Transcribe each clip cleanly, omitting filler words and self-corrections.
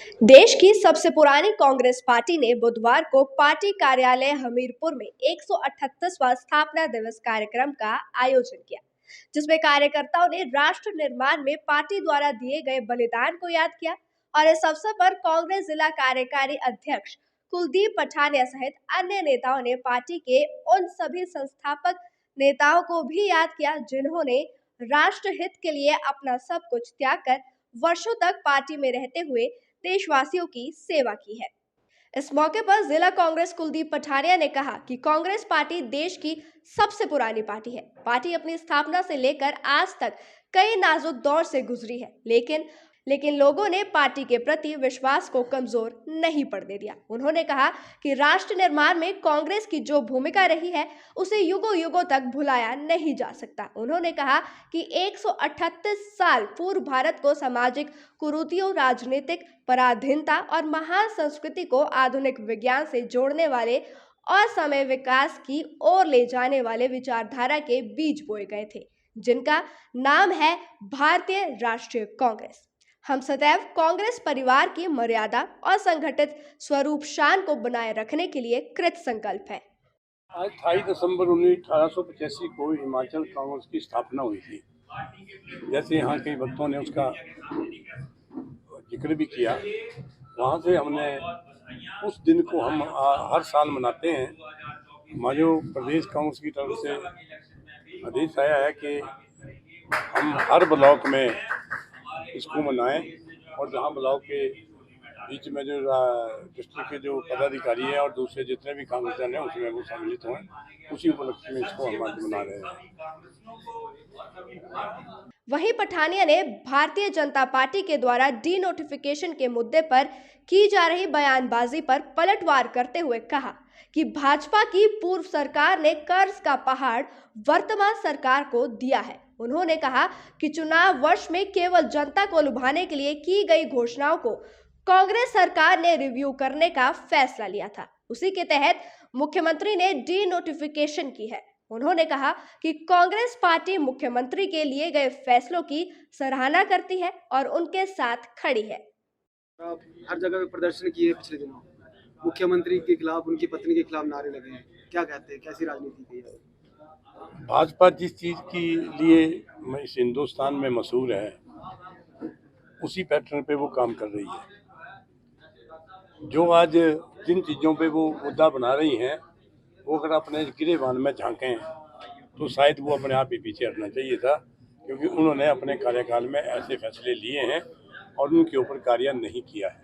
देश की सबसे पुरानी कांग्रेस पार्टी ने बुधवार को पार्टी कार्यालय हमीरपुर में 138वां स्थापना दिवस कार्यक्रम का आयोजन किया, जिसमें कार्यकर्ताओं ने राष्ट्र निर्माण में पार्टी द्वारा दिए गए बलिदान को याद किया। और इस अवसर पर कांग्रेस जिला कार्यकारी अध्यक्ष कुलदीप पठानिया सहित अन्य नेताओं ने पार्टी के उन सभी संस्थापक नेताओं को भी याद किया जिन्होंने राष्ट्र हित के लिए अपना सब कुछ त्याग कर वर्षों तक पार्टी में रहते हुए देशवासियों की सेवा की है। इस मौके पर जिला कांग्रेस कुलदीप पठानिया ने कहा कि कांग्रेस पार्टी देश की सबसे पुरानी पार्टी है। पार्टी अपनी स्थापना से लेकर आज तक कई नाजुक दौर से गुजरी है, लेकिन लोगों ने पार्टी के प्रति विश्वास को कमजोर नहीं पड़ने दिया। उन्होंने कहा कि राष्ट्र निर्माण में कांग्रेस की जो भूमिका रही है उसे युगों युगों तक भुलाया नहीं जा सकता। उन्होंने कहा कि 138 साल पूर्व भारत को सामाजिक कुरीतियों, राजनीतिक पराधीनता और महान संस्कृति को आधुनिक विज्ञान से जोड़ने वाले और समय विकास की ओर ले जाने वाले विचारधारा के बीज बोए गए थे, जिनका नाम है भारतीय राष्ट्रीय कांग्रेस। हम सदैव कांग्रेस परिवार की मर्यादा और संगठित स्वरूप शान को बनाए रखने के लिए कृत संकल्प है। आज 28 दिसंबर 1885 को हिमाचल कांग्रेस की स्थापना हुई थी। जैसे यहाँ के वक्तों ने उसका जिक्र भी किया, वहाँ से हमने उस दिन को हम हर साल मनाते हैं। हमारे जो प्रदेश कांग्रेस की तरफ से आदेश आया है कि हम हर ब्लॉक में इसको मनाएं और जहाँ ब्लॉक के बीच में जो डिस्ट्रिक्ट के जो पदाधिकारी हैं और दूसरे जितने भी कांग्रेसजन हैं उसमें वो सम्मिलित हुए, उसी उपलक्ष्य में इसको हम आज मना रहे हैं। वहीं पठानिया ने भारतीय जनता पार्टी के द्वारा डी नोटिफिकेशन के मुद्दे पर की जा रही बयानबाजी पर पलटवार करते हुए कहा कि भाजपा की पूर्व सरकार ने कर्ज का पहाड़ वर्तमान सरकार को दिया है। उन्होंने कहा कि चुनाव वर्ष में केवल जनता को लुभाने के लिए की गई घोषणाओं को कांग्रेस सरकार ने रिव्यू करने का फैसला लिया था, उसी के तहत मुख्यमंत्री ने डी नोटिफिकेशन की है। उन्होंने कहा कि कांग्रेस पार्टी मुख्यमंत्री के लिए गए फैसलों की सराहना करती है और उनके साथ खड़ी है। हर जगह पे प्रदर्शन किए पिछले दिनों, मुख्यमंत्री के खिलाफ, उनकी पत्नी के खिलाफ नारे लगे हैं, क्या कहते हैं, कैसी राजनीति की है? भाजपा जिस चीज़ के लिए इस हिंदुस्तान में मशहूर है उसी पैटर्न पे वो काम कर रही है। जो आज जिन चीज़ों पे वो मुद्दा बना रही हैं वो अगर अपने गिरेबान में झांकें तो शायद वो अपने आप ही पीछे हटना चाहिए था, क्योंकि उन्होंने अपने कार्यकाल में ऐसे फैसले लिए हैं और उनके ऊपर कार्य नहीं किया है।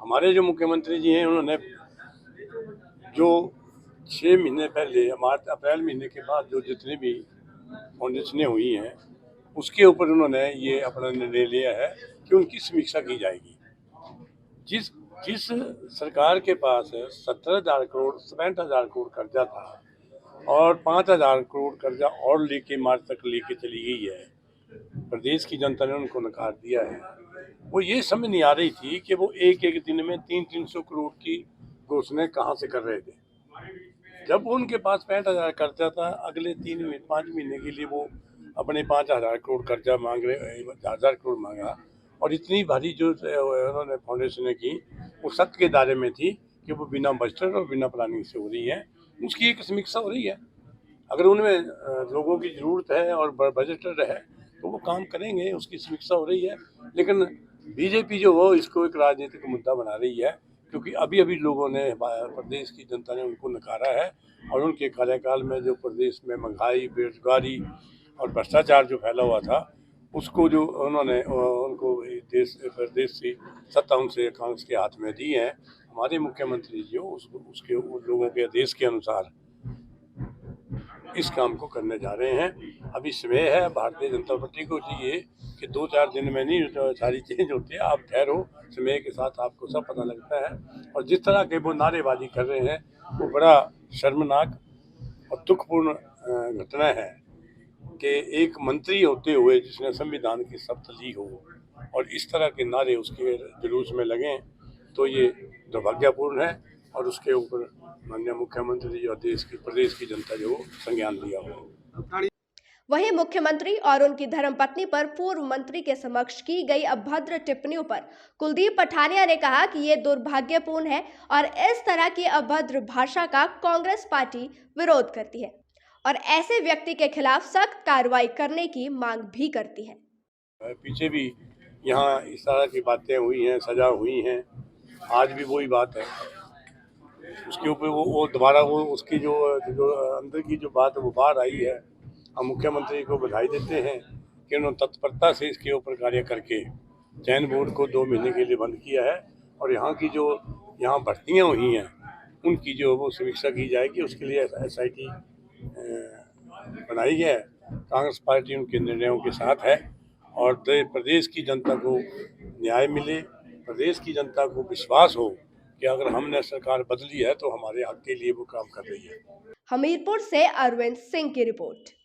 हमारे जो मुख्यमंत्री जी हैं उन्होंने जो 6 महीने पहले मार्च अप्रैल महीने के बाद जो जितनी भी फाउंडेशनें हुई हैं उसके ऊपर उन्होंने ये अपना निर्णय लिया है कि उनकी समीक्षा की जाएगी। जिस जिस सरकार के पास 17,000 करोड़ 67,000 करोड़ कर्जा था और 5,000 करोड़ कर्जा और लेके मार्च तक लेके चली गई है, प्रदेश की जनता ने उनको नकार दिया है। वो ये समझ नहीं आ रही थी कि वो एक एक दिन में 300-300 करोड़ की घोषणाएं कहाँ से कर रहे थे। जब उनके पास 65,000 कर्जा था, अगले 5 महीने के लिए वो अपने 5,000 करोड़ कर्जा मांग रहे, 1,000 करोड़ मांगा। और इतनी भारी जो उन्होंने फाउंडेशनें की वो सत्य के दायरे में थी कि वो बिना बजट और बिना प्लानिंग से हो रही है, उसकी एक समीक्षा हो रही है। अगर उनमें लोगों की ज़रूरत है और बजट है तो वो काम करेंगे, उसकी समीक्षा हो रही है। लेकिन बीजेपी जो हो इसको एक राजनीतिक मुद्दा बना रही है, क्योंकि अभी अभी लोगों ने, प्रदेश की जनता ने उनको नकारा है और उनके कार्यकाल में जो प्रदेश में महंगाई, बेरोजगारी और भ्रष्टाचार जो फैला हुआ था उसको जो उन्होंने उनको प्रदेश से सत्ता उनसे कांग्रेस के हाथ में दी है। हमारे मुख्यमंत्री जी उसके उन लोगों के आदेश के अनुसार इस काम को करने जा रहे हैं। अभी समय है, भारतीय जनता पार्टी को चाहिए कि 2-4 दिन में नहीं तो सारी चेंज होती है। आप ठहरो, समय के साथ आपको सब पता लगता है। और जिस तरह के वो नारेबाजी कर रहे हैं वो बड़ा शर्मनाक और दुखपूर्ण घटना है कि एक मंत्री होते हुए जिसने संविधान की शपथ ली हो और इस तरह के नारे उसके जुलूस में लगें, तो ये दुर्भाग्यपूर्ण है और उसके ऊपर माननीय मुख्यमंत्री जी और प्रदेश की जनता जो संज्ञान लिया हो। वहीं मुख्यमंत्री और उनकी धर्मपत्नी पर पूर्व मंत्री के समक्ष की गई अभद्र टिप्पणियों पर कुलदीप पठानिया ने कहा कि ये दुर्भाग्यपूर्ण है और इस तरह की अभद्र भाषा का कांग्रेस पार्टी विरोध करती है और ऐसे व्यक्ति के खिलाफ सख्त कार्रवाई करने की मांग भी करती है। पीछे भी यहाँ इस तरह की बातें हुई हैं, सजा हुई हैं, आज भी वही बात है। उसके ऊपर वो दोबारा वो उसकी जो जो अंदर की जो बात है वो बाहर आई है। हम मुख्यमंत्री को बधाई देते हैं कि उन्होंने तत्परता से इसके ऊपर कार्य करके चयन बोर्ड को 2 महीने के लिए बंद किया है और यहाँ की जो यहाँ भर्तियाँ हुई हैं उनकी जो वो समीक्षा की जाएगी। उसके लिए SIT बनाई है। कांग्रेस पार्टी उनके निर्णयों के साथ है और प्रदेश की जनता को न्याय मिले, प्रदेश की जनता को विश्वास हो कि अगर हमने सरकार बदली है तो हमारे हक के लिए वो काम कर रही है। हमीरपुर से अरविंद सिंह की रिपोर्ट।